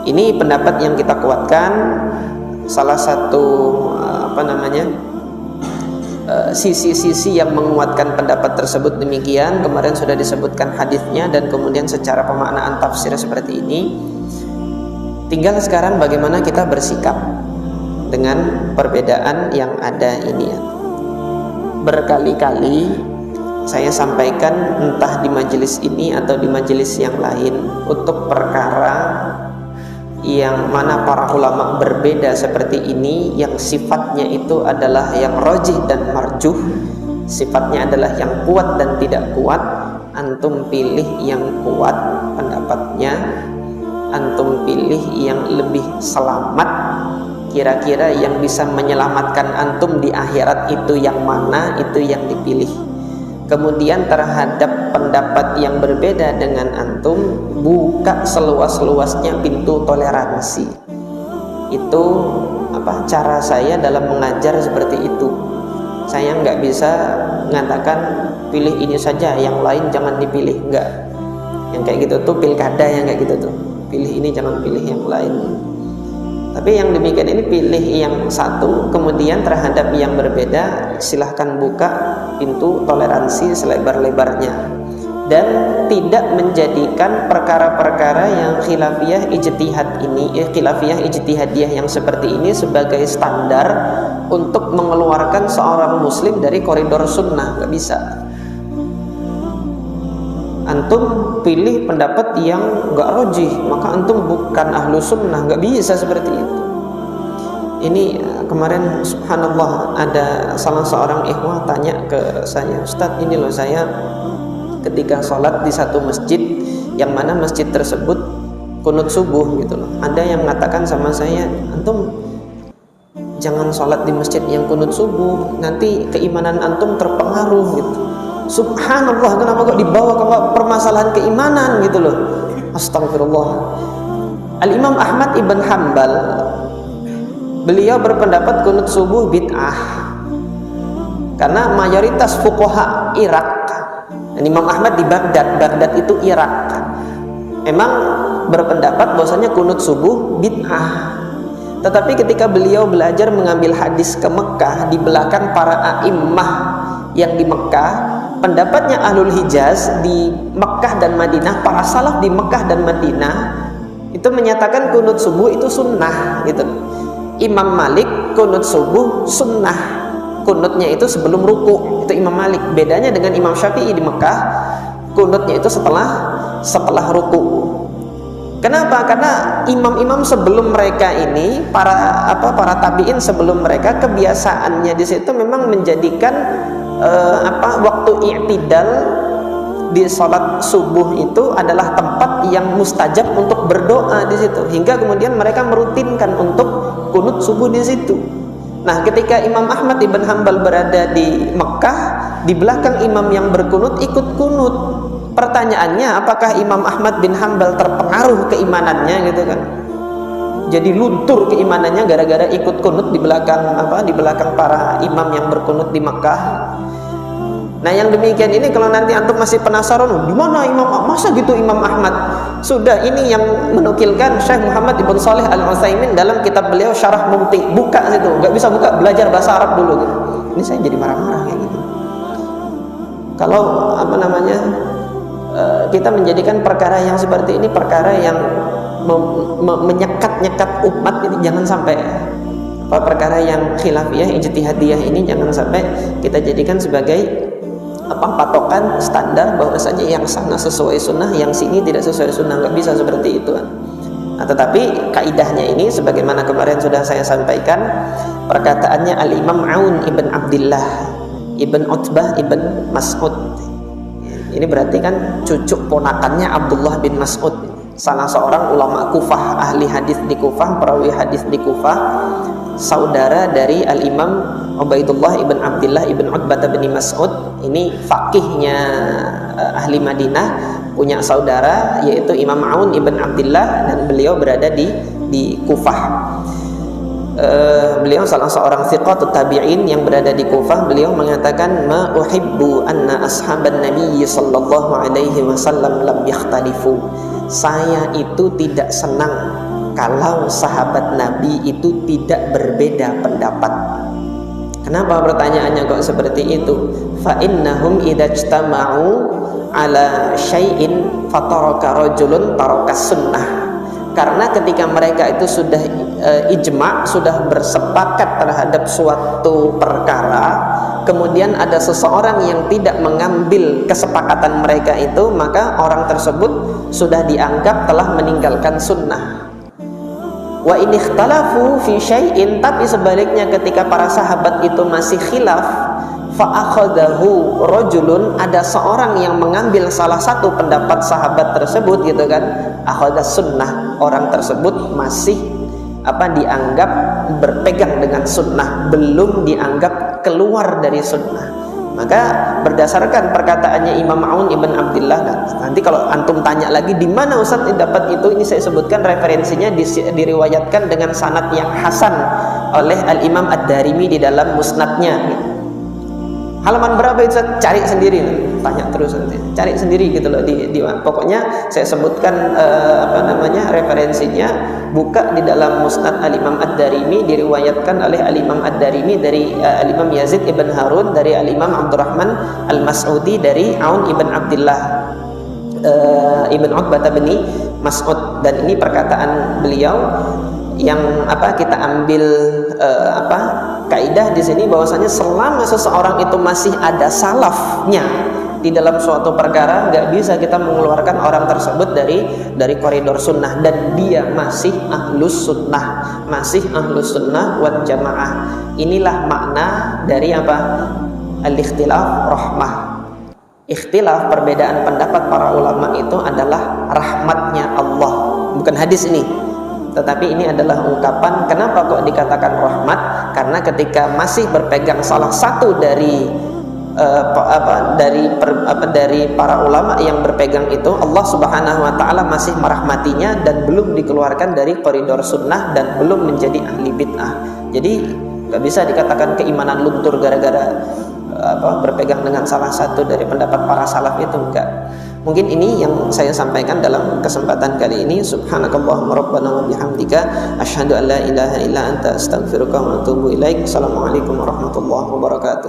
Ini pendapat yang kita kuatkan. Salah satu sisi-sisi yang menguatkan pendapat tersebut demikian. Kemarin sudah disebutkan hadisnya dan kemudian secara pemaknaan tafsir seperti ini. Tinggal sekarang bagaimana kita bersikap dengan perbedaan yang ada ini ya. Berkali-kali saya sampaikan entah di majelis ini atau di majelis yang lain, untuk perkara yang mana para ulama berbeda seperti ini, yang sifatnya itu adalah yang rajih dan marjuh, sifatnya adalah yang kuat dan tidak kuat, antum pilih yang kuat pendapatnya, antum pilih yang lebih selamat. Kira-kira yang bisa menyelamatkan antum di akhirat itu yang mana, itu yang dipilih. Kemudian terhadap pendapat yang berbeda dengan antum, buka seluas-luasnya pintu toleransi. Itu cara saya dalam mengajar seperti itu. Saya nggak bisa mengatakan pilih ini saja, yang lain jangan dipilih, enggak. Yang kayak gitu tuh pilkada, yang kayak gitu tuh, pilih ini jangan pilih yang lain. Tapi yang demikian ini pilih yang satu, kemudian terhadap yang berbeda silahkan buka pintu toleransi selebar-lebarnya, dan tidak menjadikan perkara-perkara yang khilafiyah ijtihadiyah yang seperti ini sebagai standar untuk mengeluarkan seorang muslim dari koridor sunnah. Gak bisa. Antum pilih pendapat yang gak rajih, maka antum bukan ahlu sunnah. Gak bisa seperti itu. Ini kemarin subhanallah ada salah seorang ikhwah tanya ke saya, Ustadz ini loh, saya ketika sholat di satu masjid, yang mana masjid tersebut kunut subuh gitu loh, ada yang mengatakan sama saya, antum jangan sholat di masjid yang kunut subuh, nanti keimanan antum terpengaruh gitu. Subhanallah, kenapa kok dibawa ke permasalahan keimanan gitu loh. Astagfirullah. Al-Imam Ahmad ibn Hanbal, beliau berpendapat kunut subuh bid'ah, karena mayoritas fuqaha Irak, dan Imam Ahmad di Baghdad itu Irak, memang berpendapat bahwasanya kunut subuh bid'ah. Tetapi ketika beliau belajar mengambil hadis ke Mekah, di belakang para a'immah yang di Mekah, pendapatnya Ahlul Hijaz di Mekah dan Madinah, para salaf di Mekah dan Madinah itu menyatakan kunut subuh itu sunnah gitu. Imam Malik kunut subuh sunnah, kunutnya itu sebelum ruku, itu Imam Malik. Bedanya dengan Imam Syafi'i di Mekah, kunutnya itu setelah ruku. Kenapa? Karena imam-imam sebelum mereka ini, para tabi'in sebelum mereka, kebiasaannya di situ memang menjadikan waktu i'tidal di sholat subuh itu adalah tempat yang mustajab untuk berdoa di situ, hingga kemudian mereka merutinkan untuk kunut subuh di situ. Nah, ketika Imam Ahmad ibn Hanbal berada di Mekah, di belakang imam yang berkunut ikut kunut. Pertanyaannya, apakah Imam Ahmad bin Hanbal terpengaruh keimanannya gitu kan? Jadi luntur keimanannya gara-gara ikut kunut di belakang para imam yang berkunut di Mekah. Nah, yang demikian ini kalau nanti antum masih penasaran, di mana Imam, masa gitu Imam Ahmad? Sudah, ini yang menukilkan Syekh Muhammad ibn Shalih Al-Utsaimin dalam kitab beliau Syarah Mumti. Buka situ, nggak bisa buka, belajar bahasa Arab dulu gitu. Ini saya jadi marah-marah kayak gitu. Kalau kita menjadikan perkara yang seperti ini perkara yang menyekat-nyekat umat, ini jangan sampai perkara yang khilafiyah ijtihadiyah ini jangan sampai kita jadikan sebagai patokan standar bahwasanya yang sana sesuai sunnah, yang sini tidak sesuai sunnah. Nggak bisa seperti itu kan. Nah, tetapi kaidahnya ini sebagaimana kemarin sudah saya sampaikan, perkataannya Al-Imam Aun ibn Abdillah ibn Utbah ibn Mas'ud. Ini berarti kan cucu ponakannya Abdullah bin Mas'ud, salah seorang ulama Kufah, ahli hadis di Kufah, perawi hadis di Kufah, saudara dari Al-Imam Ubaidullah ibn Abdillah ibn Utbah bin Mas'ud. Ini faqihnya ahli Madinah, punya saudara yaitu Imam Aun ibn Abdillah, dan beliau berada di Kufah. Beliau salah seorang thiqatut tabi'in yang berada di Kufah. Beliau mengatakan, ma uhibbu anna ashaban nabiy sallallahu alaihi wasallam lam yakhtalifu. Saya itu tidak senang kalau sahabat Nabi itu tidak berbeda pendapat. Kenapa pertanyaannya kok seperti itu? Fa innahum idza ijtama'u ala syai'in fataraka rajulun tarakas sunnah. Karena ketika mereka itu sudah ijma', sudah bersepakat terhadap suatu perkara, kemudian ada seseorang yang tidak mengambil kesepakatan mereka itu, maka orang tersebut sudah dianggap telah meninggalkan sunnah. Wa in ikhtalafu fi syai'in, tapi sebaliknya ketika para sahabat itu masih khilaf, fa akhadahu rajulun, ada seorang yang mengambil salah satu pendapat sahabat tersebut gitu kan, akhadha sunnah, orang tersebut masih dianggap berpegang dengan sunnah, belum dianggap keluar dari sunnah. Maka berdasarkan perkataannya Imam Aun ibn Abdillah, nanti kalau antum tanya lagi di mana Ustaz dapat itu, ini saya sebutkan referensinya, diriwayatkan dengan sanad yang hasan oleh Al-Imam Ad-Darimi di dalam musnadnya. Halaman berapa itu? Cari sendiri, tanya terus nanti, cari sendiri gitu loh di pokoknya saya sebutkan referensinya, buka di dalam musnad Al-Imam Ad-Darimi, diriwayatkan oleh Al-Imam Ad-Darimi dari Al-Imam Yazid ibn Harun, dari Al-Imam Abdurrahman Al-Mas'udi, dari Aun ibn Abdillah ibn Uqbah bin Mas'ud, dan ini perkataan beliau yang kita ambil kaidah di sini, bahwasanya selama seseorang itu masih ada salafnya di dalam suatu perkara, nggak bisa kita mengeluarkan orang tersebut dari koridor sunnah, dan dia masih ahlus sunnah wal jamaah. Inilah makna dari al-ikhtilaf rahmah. Ikhtilaf, perbedaan pendapat para ulama itu adalah rahmatnya Allah, bukan hadis ini, tetapi ini adalah ungkapan. Kenapa kok dikatakan rahmat? Karena ketika masih berpegang salah satu dari para ulama yang berpegang itu, Allah Subhanahu wa taala masih merahmatinya dan belum dikeluarkan dari koridor sunnah dan belum menjadi ahli bid'ah. Jadi nggak bisa dikatakan keimanan luntur gara-gara berpegang dengan salah satu dari pendapat para salaf itu, enggak. Mungkin ini yang saya sampaikan dalam kesempatan kali ini. Subhanakallahumma rabbana wa bihamdika asyhadu an la ilaha illa anta astaghfiruka wa atubu ilaik. Assalamualaikum warahmatullahi wabarakatuh.